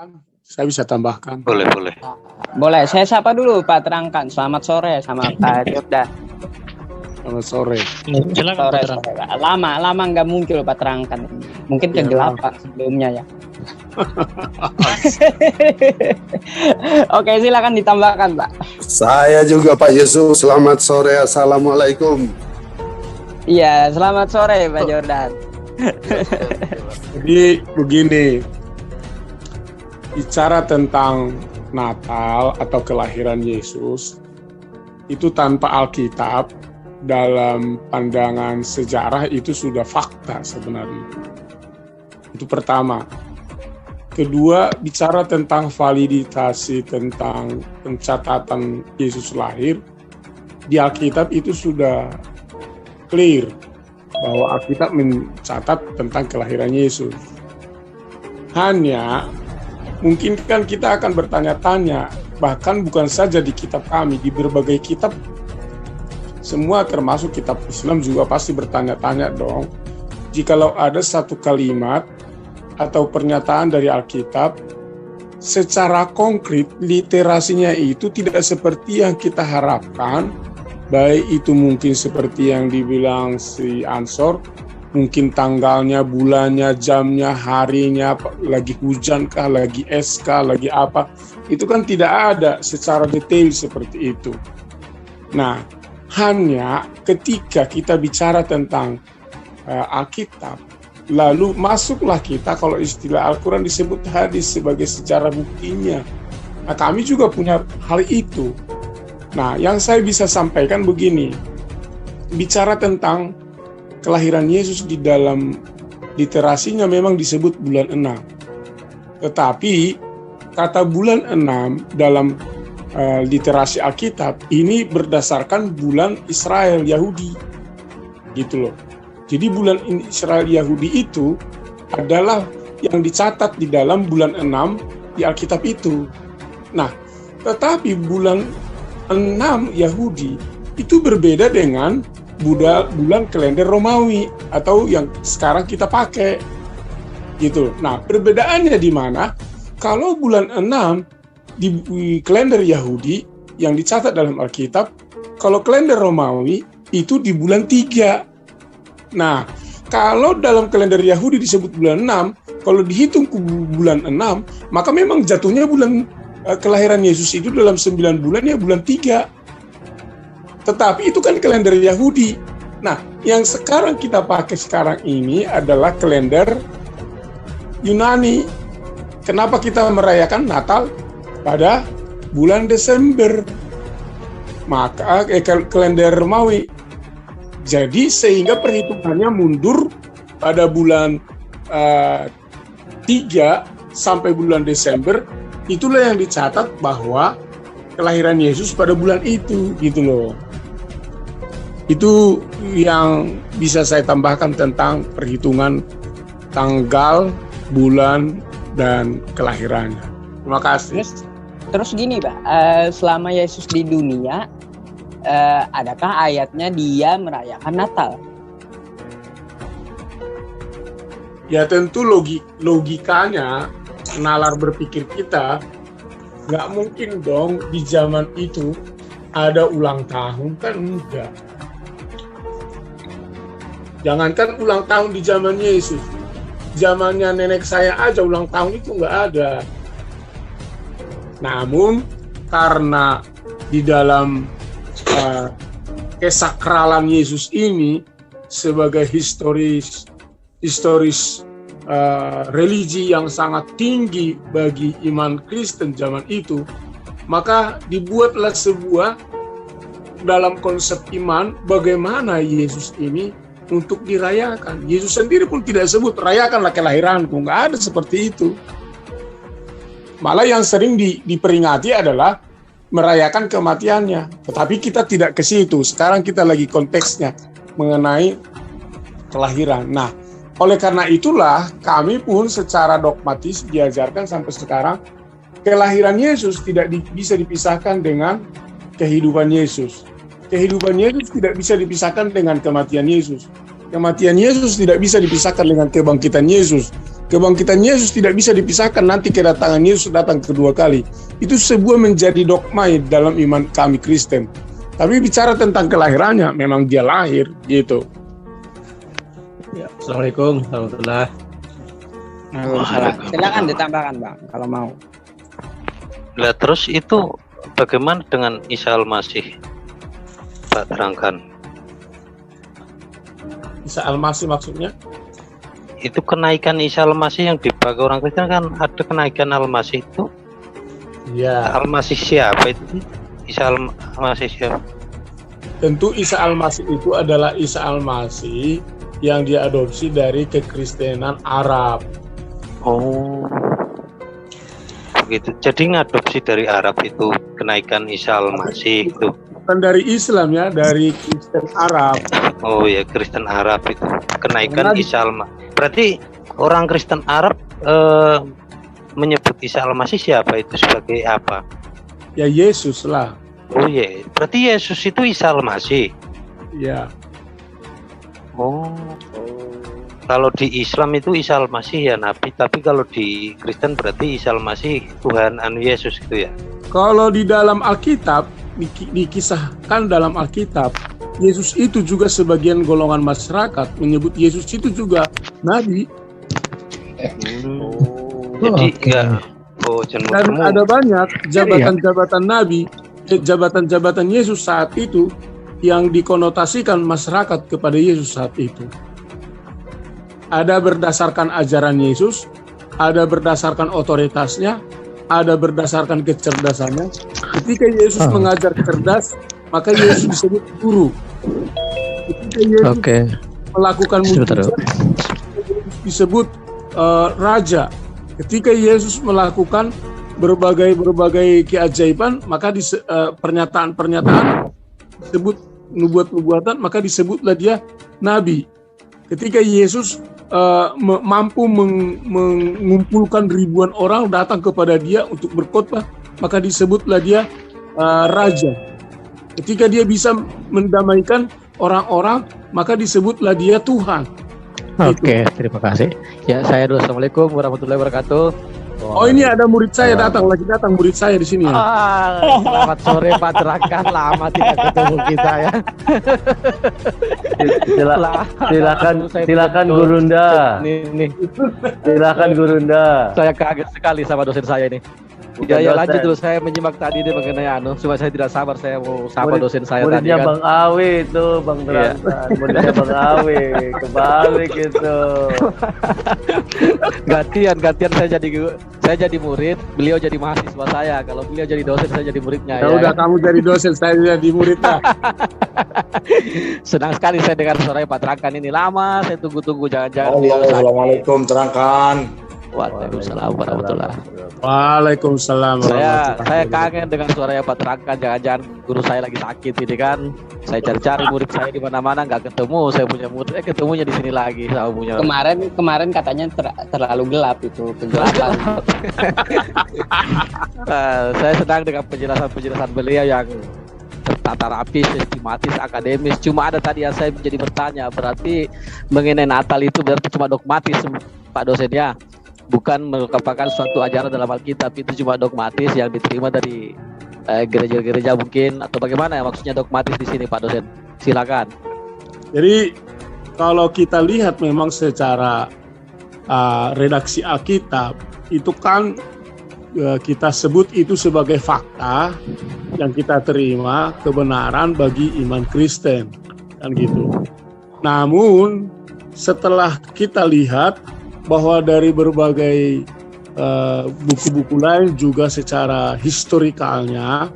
tambahkan? Saya bisa tambahkan. Boleh, boleh. Boleh, saya sapa dulu Pak Terangkan. Selamat sore sama Pak Jordan. Selamat sore. Silakan Sore, Pak Terang. sore. Lama nggak muncul Pak Terangkan. Mungkin Ya, kegelapan sebelumnya ya. Oke, silakan ditambahkan Pak. Saya juga Pak Yusuf, selamat sore, Assalamualaikum. Iya, selamat sore Pak Jordan. Jadi begini, bicara tentang Natal atau kelahiran Yesus, itu tanpa Alkitab, dalam pandangan sejarah itu sudah fakta sebenarnya. Itu pertama. Kedua, bicara tentang validitasi tentang pencatatan Yesus lahir, di Alkitab itu sudah clear bahwa Alkitab mencatat tentang kelahiran Yesus. Hanya mungkin kan kita akan bertanya-tanya, bahkan bukan saja di kitab kami, di berbagai kitab, semua termasuk kitab Islam juga pasti bertanya-tanya dong, jikalau ada satu kalimat atau pernyataan dari Alkitab, secara konkret literasinya itu tidak seperti yang kita harapkan, baik itu mungkin seperti yang dibilang si Ansor, mungkin tanggalnya, bulannya, jamnya, harinya, lagi hujan kah, lagi es kah, lagi apa, itu kan tidak ada secara detail seperti itu. Nah, hanya ketika kita bicara tentang Alkitab, lalu masuklah kita, kalau istilah Al-Quran disebut hadis sebagai sejarah buktinya. Nah, kami juga punya hal itu. Nah, yang saya bisa sampaikan begini, bicara tentang kelahiran Yesus di dalam literasinya memang disebut bulan 6. Tetapi kata bulan 6 dalam literasi Alkitab ini berdasarkan bulan Israel Yahudi. Gitu loh. Jadi bulan Israel Yahudi itu adalah yang dicatat di dalam bulan 6 di Alkitab itu. Nah, tetapi bulan 6 Yahudi itu berbeda dengan bulan kalender Romawi atau yang sekarang kita pakai gitu. Nah, perbedaannya di mana? Kalau bulan 6 di kalender Yahudi yang dicatat dalam Alkitab, kalau kalender Romawi itu di bulan 3. Nah, kalau dalam kalender Yahudi disebut bulan 6, kalau dihitung ke bulan 6, maka memang jatuhnya bulan kelahiran Yesus itu dalam 9 bulan ya bulan 3. Tetapi itu kan kalender Yahudi. Nah, yang sekarang kita pakai sekarang ini adalah kalender Yunani. Kenapa kita merayakan Natal pada bulan Desember? Maka kalender Romawi. Jadi sehingga perhitungannya mundur pada bulan 3 sampai bulan Desember. Itulah yang dicatat bahwa kelahiran Yesus pada bulan itu, gitu loh. Itu yang bisa saya tambahkan tentang perhitungan tanggal, bulan, dan kelahirannya. Terima kasih. Terus gini Pak, selama Yesus di dunia, adakah ayatnya dia merayakan Natal? Ya tentu logikanya, nalar berpikir kita, nggak mungkin dong di zaman itu ada ulang tahun, kan enggak. Jangankan ulang tahun di zaman Yesus, zamannya nenek saya aja ulang tahun itu nggak ada. Namun karena di dalam kesakralan Yesus ini sebagai historis religi yang sangat tinggi bagi iman Kristen zaman itu, maka dibuatlah sebuah dalam konsep iman bagaimana Yesus ini untuk dirayakan. Yesus sendiri pun tidak sebut rayakanlah kelahiranku, nggak ada seperti itu. Malah yang sering diperingati adalah merayakan kematiannya. Tetapi kita tidak ke situ. Sekarang kita lagi konteksnya mengenai kelahiran. Nah, oleh karena itulah kami pun secara dogmatis diajarkan sampai sekarang kelahiran Yesus tidak bisa dipisahkan dengan kehidupan Yesus. Kehidupan Yesus tidak bisa dipisahkan dengan kematian Yesus. Kematian Yesus tidak bisa dipisahkan dengan kebangkitan Yesus. Kebangkitan Yesus tidak bisa dipisahkan, nanti kedatangan Yesus datang kedua kali. Itu sebuah menjadi dogma dalam iman kami Kristen. Tapi bicara tentang kelahirannya, memang dia lahir gitu. Ya, Assalamualaikum warahmatullahi. Silakan ditambahkan Bang kalau mau. Lah terus itu bagaimana dengan Isa Al-Masih? Pak terangkan. Isa Al-Masih maksudnya? Itu kenaikan Isa Al-Masih yang dipakai orang Kristen kan ada kenaikan Al-Masih itu. Ya. Al-Masih siapa itu? Isa Al-Masih siapa? Tentu Isa Al-Masih itu adalah Isa Al-Masih yang diadopsi dari kekristenan Arab. Oh. Begitu. Jadi ngadopsi dari Arab itu kenaikan Isa Al-Masih itu. Bukan dari Islam ya, dari Kristen Arab. Oh ya, Kristen Arab itu kenaikan Isa Al-Masih. Berarti orang Kristen Arab menyebut Isa Al-Masih siapa itu sebagai apa? Ya Yesus lah. Oh iya, berarti Yesus itu Isa Al-Masih. Ya. Oh. Kalau di Islam itu Isa Al-Masih ya Nabi, tapi kalau di Kristen berarti Isa Al-Masih Tuhan anu Yesus gitu ya. Kalau di dalam Alkitab dikisahkan dalam Alkitab, Yesus itu juga sebagian golongan masyarakat menyebut Yesus itu juga nabi. Jadi enggak. Oh, Dan ada banyak jabatan-jabatan nabi, jabatan-jabatan Yesus saat itu yang dikonotasikan masyarakat kepada Yesus saat itu. Ada berdasarkan ajaran Yesus, ada berdasarkan otoritasnya, ada berdasarkan kecerdasannya. Ketika Yesus mengajar cerdas, maka Yesus disebut guru. Ketika Yesus melakukan mujizat, disebut raja. Ketika Yesus melakukan berbagai keajaiban, maka pernyataan-pernyataan disebut nubuat-nubuatan, maka disebutlah dia nabi. Ketika Yesus mampu mengumpulkan ribuan orang datang kepada dia untuk berkhotbah, maka disebutlah dia raja. Ketika dia bisa mendamaikan orang-orang, maka disebutlah dia Tuhan. Oke, terima kasih. Ya, saya dulu. Assalamualaikum warahmatullahi wabarakatuh. Oh, ini ada murid saya datang murid saya di sini ya. Selamat sore Pak Terangkan, lama tidak ketemu kita ya. Silakan Gurunda. Nih. Silakan Gurunda. Saya kaget sekali sama dosen saya ini. Ya lanjut dulu, saya menyimak tadi dia mengenai cuma saya tidak sabar, saya mau sapa dosen saya tadi kan. Muridnya Bang Awi itu, Bang Terangkan. Muridnya Bang Awi, kebalik itu. Gantian saya jadi murid, beliau jadi mahasiswa saya. Kalau beliau jadi dosen, saya jadi muridnya. Ya udah, kamu jadi dosen, saya jadi muridnya. Senang sekali saya dengar suara Pak Terangkan ini, lama saya tunggu-tunggu, jangan-jangan. Assalamualaikum Terangkan. Waalaikumsalam warahmatullahi. Waalaikumsalam. Saya kangen dengan suaranya Pak Terangkan. Jangan-jangan guru saya lagi sakit ini kan. Saya cari-cari murid saya di mana-mana nggak ketemu. Saya punya murid, ketemunya di sini lagi. Saya punya. Kemarin katanya terlalu gelap itu penjelasan. Saya senang dengan penjelasan beliau yang tertata rapi, sistematis, akademis. Cuma ada tadi yang saya menjadi bertanya, berarti mengenai Natal itu berarti cuma dogmatis, Pak dosen ya? Bukan merupakan suatu ajaran dalam Alkitab, itu cuma dogmatis yang diterima dari gereja-gereja mungkin, atau bagaimana ya maksudnya dogmatis di sini Pak dosen? Silakan. Jadi kalau kita lihat memang secara redaksi Alkitab itu kan kita sebut itu sebagai fakta yang kita terima, kebenaran bagi iman Kristen kan gitu. Namun setelah kita lihat bahwa dari berbagai buku-buku lain juga secara historikalnya,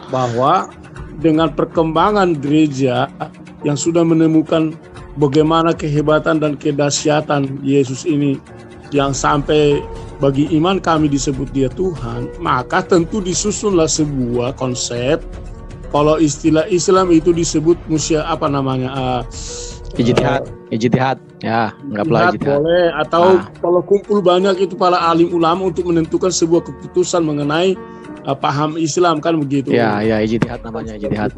bahwa dengan perkembangan gereja yang sudah menemukan bagaimana kehebatan dan kedahsyatan Yesus ini yang sampai bagi iman kami disebut dia Tuhan, maka tentu disusunlah sebuah konsep. Kalau istilah Islam itu disebut Ijtihad, ya, anggaplah ijtihad. Boleh, atau kalau kumpul banyak itu para alim ulama untuk menentukan sebuah keputusan mengenai paham Islam kan begitu. Ya, ijtihad namanya, ijtihad.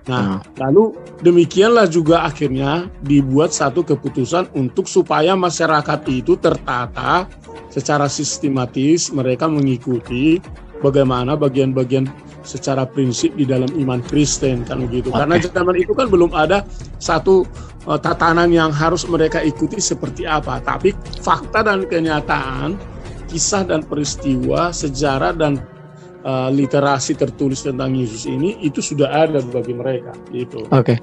Nah, lalu demikianlah juga akhirnya dibuat satu keputusan untuk supaya masyarakat itu tertata secara sistematis, mereka mengikuti bagaimana bagian-bagian secara prinsip di dalam iman Kristen kan begitu. Karena zaman itu kan belum ada satu tatanan yang harus mereka ikuti seperti apa, tapi fakta dan kenyataan, kisah dan peristiwa, sejarah dan literasi tertulis tentang Yesus ini itu sudah ada bagi mereka gitu. Oke.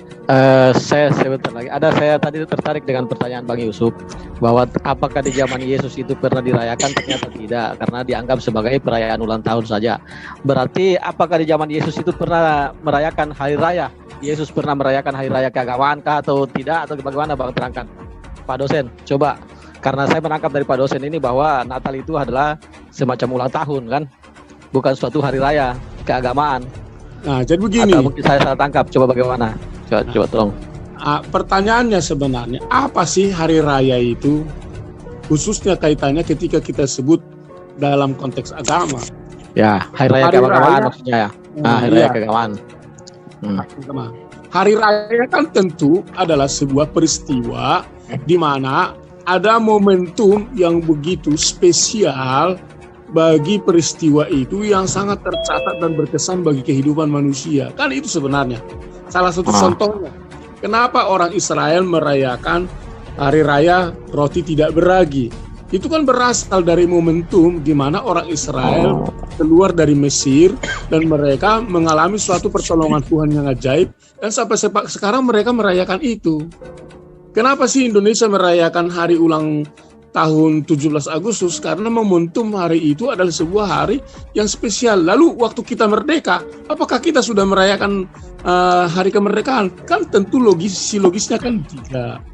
Saya sebentar lagi. Saya tadi tertarik dengan pertanyaan Bang Yusuf bahwa apakah di zaman Yesus itu pernah dirayakan? Ternyata tidak, karena dianggap sebagai perayaan ulang tahun saja. Berarti apakah di zaman Yesus itu pernah merayakan hari raya? Yesus pernah merayakan hari raya keagamaan kah atau tidak, atau bagaimana Bang, terangkan? Pak dosen, coba. Karena saya menangkap dari Pak dosen ini bahwa Natal itu adalah semacam ulang tahun kan? Bukan suatu hari raya keagamaan. Nah, jadi begini. Atau mungkin saya salah tangkap. Coba bagaimana? Coba tolong. Pertanyaannya sebenarnya, apa sih hari raya itu? Khususnya kaitannya ketika kita sebut dalam konteks agama. Ya, hari raya keagamaan maksudnya ya. Hari raya keagamaan. Hari raya kan tentu adalah sebuah peristiwa di mana ada momentum yang begitu spesial bagi peristiwa itu yang sangat tercatat dan berkesan bagi kehidupan manusia. Kan itu sebenarnya salah satu contohnya. Kenapa orang Israel merayakan hari raya roti tidak beragi? Itu kan berasal dari momentum di mana orang Israel keluar dari Mesir dan mereka mengalami suatu pertolongan Tuhan yang ajaib, dan sampai sekarang mereka merayakan itu. Kenapa sih Indonesia merayakan hari ulang tahun 17 Agustus? Karena momentum hari itu adalah sebuah hari yang spesial. Lalu waktu kita merdeka, apakah kita sudah merayakan hari kemerdekaan? Kan tentu logisnya kan tidak.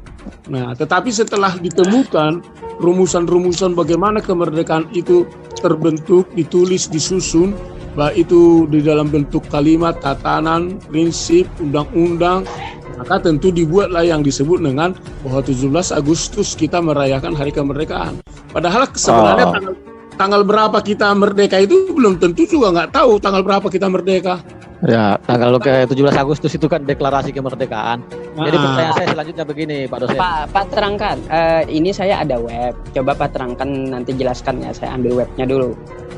Nah, tetapi setelah ditemukan rumusan-rumusan bagaimana kemerdekaan itu terbentuk, ditulis, disusun, baik itu di dalam bentuk kalimat, tatanan, prinsip, undang-undang, maka tentu dibuatlah yang disebut dengan bahwa 17 Agustus kita merayakan hari kemerdekaan. Padahal sebenarnya tanggal berapa kita merdeka itu belum tentu juga nggak tahu tanggal berapa kita merdeka. Ya, tanggal 17 Agustus itu kan deklarasi kemerdekaan. Jadi pertanyaan saya selanjutnya begini, Pak dosen. Pak terangkan, ini saya ada web. Coba Pak terangkan, nanti jelaskan ya. Saya ambil webnya dulu.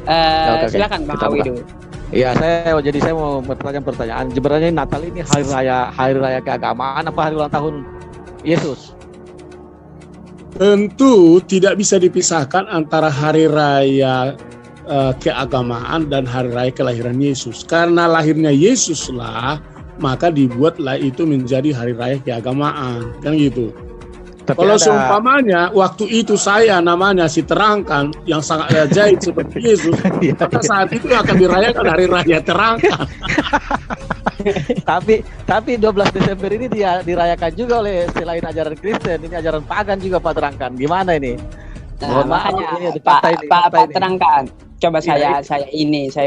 Oke. Silakan Bang Awi dulu. Iya, saya mau bertanya pertanyaan. Sebenarnya Natal ini hari raya keagamaan apa hari ulang tahun Yesus? Tentu tidak bisa dipisahkan antara hari raya keagamaan dan hari raya kelahiran Yesus. Karena lahirnya Yesuslah, maka dibuatlah itu menjadi hari raya keagamaan, kan gitu. Tapi kalau seumpamanya waktu itu saya namanya si Terangkan yang sangat ajaib seperti Yesus, maka saat itu akan dirayakan hari raya Terangkan. tapi 12 Desember ini dia dirayakan juga oleh selain ajaran Kristen, ini ajaran pagan juga Pak Terangkan. Gimana ini? Nah, makanya Pak Terangkan. Coba saya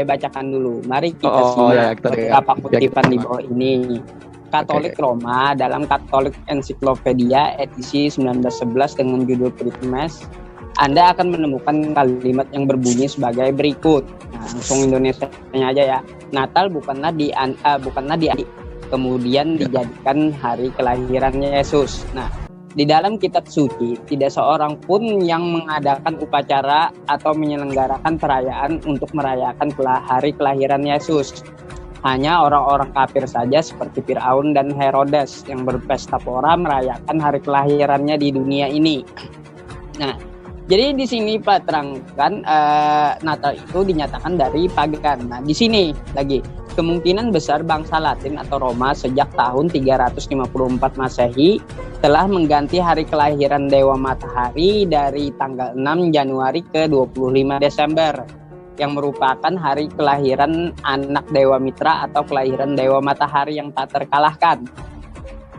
bacakan dulu. Mari kita simak beberapa kutipan di bawah ini. Katolik Roma dalam Katolik Ensiklopedia edisi 1911 dengan judul Christmas, Anda akan menemukan kalimat yang berbunyi sebagai berikut. Nah, langsung Indonesianya aja ya. Natal bukanlah di kemudian dijadikan hari kelahiran Yesus. Nah, di dalam kitab suci tidak seorang pun yang mengadakan upacara atau menyelenggarakan perayaan untuk merayakan hari kelahiran Yesus. Hanya orang-orang kafir saja seperti Firaun dan Herodes yang berpesta pora merayakan hari kelahirannya di dunia ini. Nah, jadi di sini Pak terangkan Natal itu dinyatakan dari pagan. Nah, di sini lagi kemungkinan besar bangsa Latin atau Roma sejak tahun 354 Masehi telah mengganti hari kelahiran Dewa Matahari dari tanggal 6 Januari ke 25 Desember. Yang merupakan hari kelahiran anak Dewa Mitra atau kelahiran Dewa Matahari yang tak terkalahkan.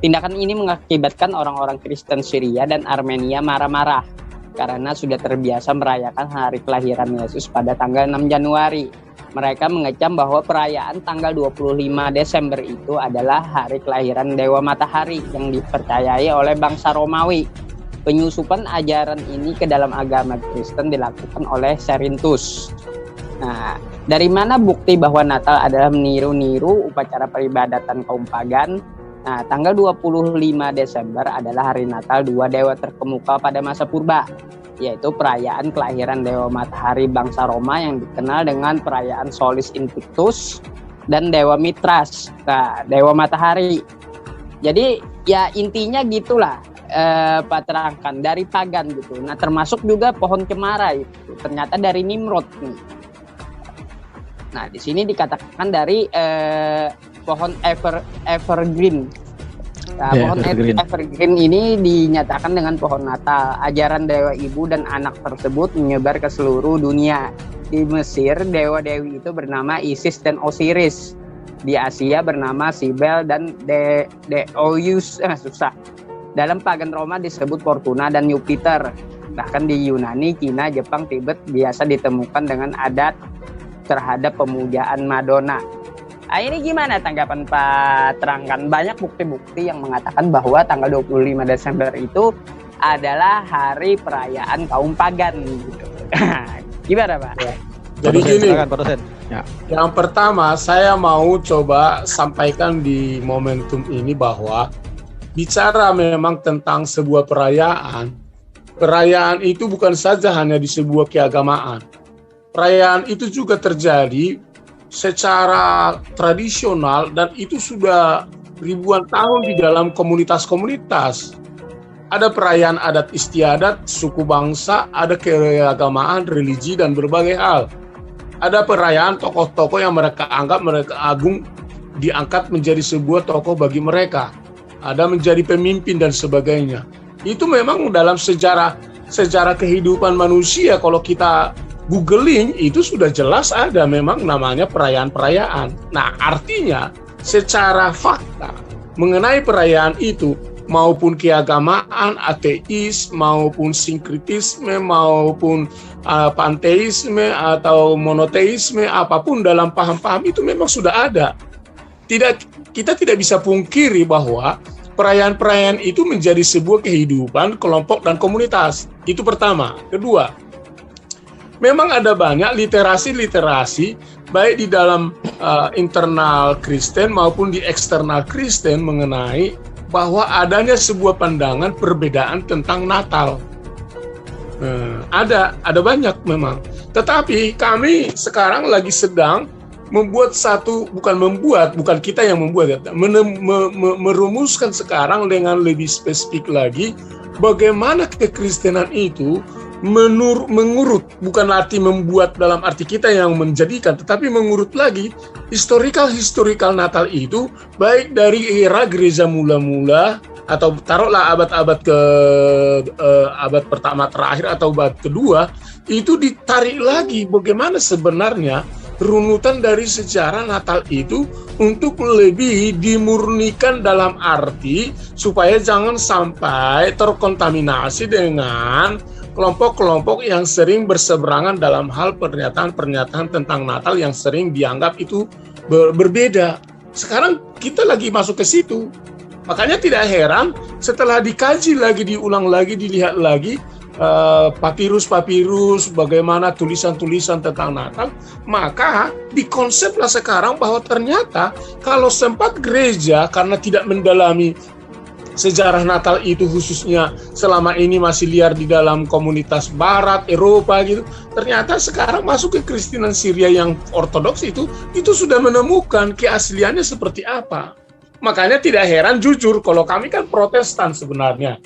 Tindakan ini mengakibatkan orang-orang Kristen Syria dan Armenia marah-marah karena sudah terbiasa merayakan hari kelahiran Yesus pada tanggal 6 Januari. Mereka mengecam bahwa perayaan tanggal 25 Desember itu adalah hari kelahiran Dewa Matahari yang dipercayai oleh bangsa Romawi. Penyusupan ajaran ini ke dalam agama Kristen dilakukan oleh Cerinthus. Nah, dari mana bukti bahwa Natal adalah meniru-niru upacara peribadatan kaum pagan? Nah, tanggal 25 Desember adalah hari Natal dua dewa terkemuka pada masa purba, yaitu perayaan kelahiran Dewa Matahari bangsa Roma yang dikenal dengan perayaan Solis Invictus dan Dewa Mitras, nah, Dewa Matahari. Jadi ya intinya gitulah, Pak terangkan dari pagan gitu. Nah, termasuk juga pohon cemara itu ternyata dari Nimrod nih. Nah, di sini dikatakan dari pohon evergreen. Nah, pohon evergreen ini dinyatakan dengan pohon Natal. Ajaran Dewa Ibu dan anak tersebut menyebar ke seluruh dunia. Di Mesir, dewa-dewi itu bernama Isis dan Osiris. Di Asia bernama Cybele dan Deoeus. Susah. Dalam pagan Roma disebut Fortuna dan Jupiter. Bahkan di Yunani, Cina, Jepang, Tibet biasa ditemukan dengan adat terhadap pemujaan Madonna. Nah, ini gimana tanggapan Pak terangkan? Banyak bukti-bukti yang mengatakan bahwa tanggal 25 Desember itu adalah hari perayaan kaum pagan gitu. Gimana Pak? Ya. Jadi gini, Ya. yang pertama saya mau coba sampaikan di momentum ini bahwa bicara memang tentang sebuah perayaan, perayaan itu bukan saja hanya di sebuah keagamaan. Perayaan itu juga terjadi secara tradisional dan itu sudah ribuan tahun di dalam komunitas-komunitas. Ada perayaan adat istiadat, suku bangsa, ada keagamaan, religi, dan berbagai hal. Ada perayaan tokoh-tokoh yang mereka anggap mereka agung diangkat menjadi sebuah tokoh bagi mereka. Ada menjadi pemimpin dan sebagainya. Itu memang dalam sejarah kehidupan manusia kalau kita googling itu sudah jelas ada memang namanya perayaan-perayaan. Nah, artinya secara fakta mengenai perayaan itu maupun keagamaan, ateis, maupun sinkretisme, maupun panteisme atau monoteisme, apapun dalam paham-paham itu memang sudah ada. Kita tidak bisa pungkiri bahwa perayaan-perayaan itu menjadi sebuah kehidupan kelompok dan komunitas. Itu pertama. Kedua, memang ada banyak literasi baik di dalam internal Kristen maupun di eksternal Kristen mengenai bahwa adanya sebuah pandangan perbedaan tentang Natal. Ada banyak memang. Tetapi kami sekarang lagi sedang membuat bukan kita yang membuat, merumuskan sekarang dengan lebih spesifik lagi bagaimana kekristenan itu mengurut, bukan arti membuat dalam arti kita yang menjadikan, tetapi mengurut lagi historical Natal itu baik dari era gereja mula-mula atau taruhlah abad pertama terakhir atau abad kedua, itu ditarik lagi bagaimana sebenarnya runutan dari sejarah Natal itu untuk lebih dimurnikan dalam arti supaya jangan sampai terkontaminasi dengan kelompok-kelompok yang sering berseberangan dalam hal pernyataan-pernyataan tentang Natal yang sering dianggap itu berbeda. Sekarang kita lagi masuk ke situ. Makanya tidak heran setelah dikaji lagi, diulang lagi, dilihat lagi papirus, bagaimana tulisan-tulisan tentang Natal, maka dikonseplah sekarang bahwa ternyata kalau sempat gereja karena tidak mendalami sejarah Natal itu khususnya selama ini masih liar di dalam komunitas Barat, Eropa gitu. Ternyata sekarang masuk ke Kristenan Syria yang ortodoks itu sudah menemukan keasliannya seperti apa. Makanya tidak heran jujur kalau kami kan Protestan sebenarnya.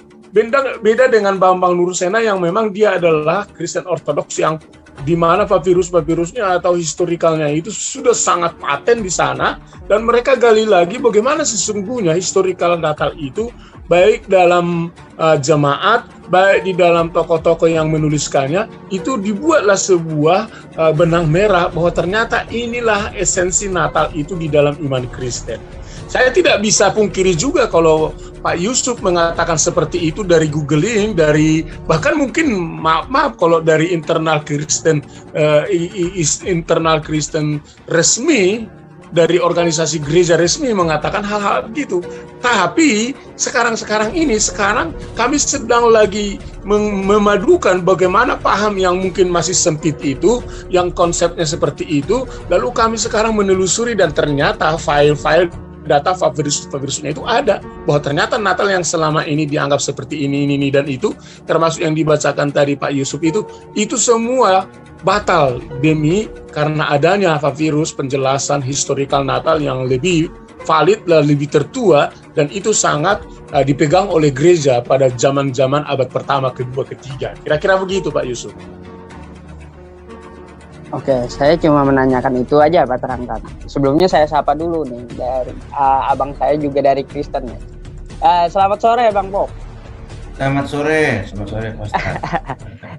Beda dengan Bambang Nursena yang memang dia adalah Kristen ortodoks yang di mana papirus-papirusnya atau historikalnya itu sudah sangat paten di sana, dan mereka gali lagi bagaimana sesungguhnya historikal Natal itu baik dalam jemaat, baik di dalam tokoh-tokoh yang menuliskannya, itu dibuatlah sebuah benang merah bahwa ternyata inilah esensi Natal itu di dalam iman Kristen. Saya tidak bisa pungkiri juga kalau Pak Yusuf mengatakan seperti itu dari googling, dari bahkan mungkin maaf kalau dari internal Kristen resmi dari organisasi gereja resmi mengatakan hal-hal begitu. Tapi sekarang kami sedang lagi memadukan bagaimana paham yang mungkin masih sempit itu, yang konsepnya seperti itu, lalu kami sekarang menelusuri dan ternyata file-file data virus-virusnya itu ada, bahwa ternyata Natal yang selama ini dianggap seperti ini dan itu, termasuk yang dibacakan tadi Pak Yusuf itu semua batal karena adanya virus penjelasan historical Natal yang lebih valid, lebih tertua, dan itu sangat dipegang oleh gereja pada zaman-zaman abad pertama, kedua, ketiga. Kira-kira begitu Pak Yusuf. Oke, saya cuma menanyakan itu aja Pak Terangkan. Sebelumnya saya sapa dulu nih dari abang saya juga dari Kristen ya. Selamat sore Bang Bob. Selamat sore Pak Ustaz.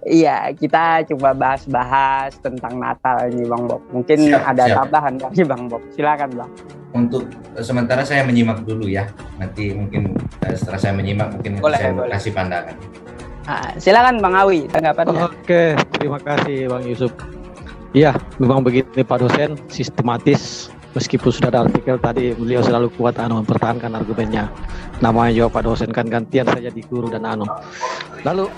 Iya, kita coba bahas tentang Natal ini Bang Bob. Mungkin Siap. tambahan dari Bang Bob. Silakan Bang. Untuk sementara saya menyimak dulu ya. Nanti mungkin setelah saya menyimak mungkin saya kasih pandangan. Silakan Bang Awi tanggapannya. Oke, terima kasih Bang Yusuf. Iya, memang begini Pak dosen, sistematis. Meskipun sudah ada artikel tadi, beliau selalu kuat mempertahankan argumennya. Namanya juga Pak dosen kan gantian saja di guru dan Lalu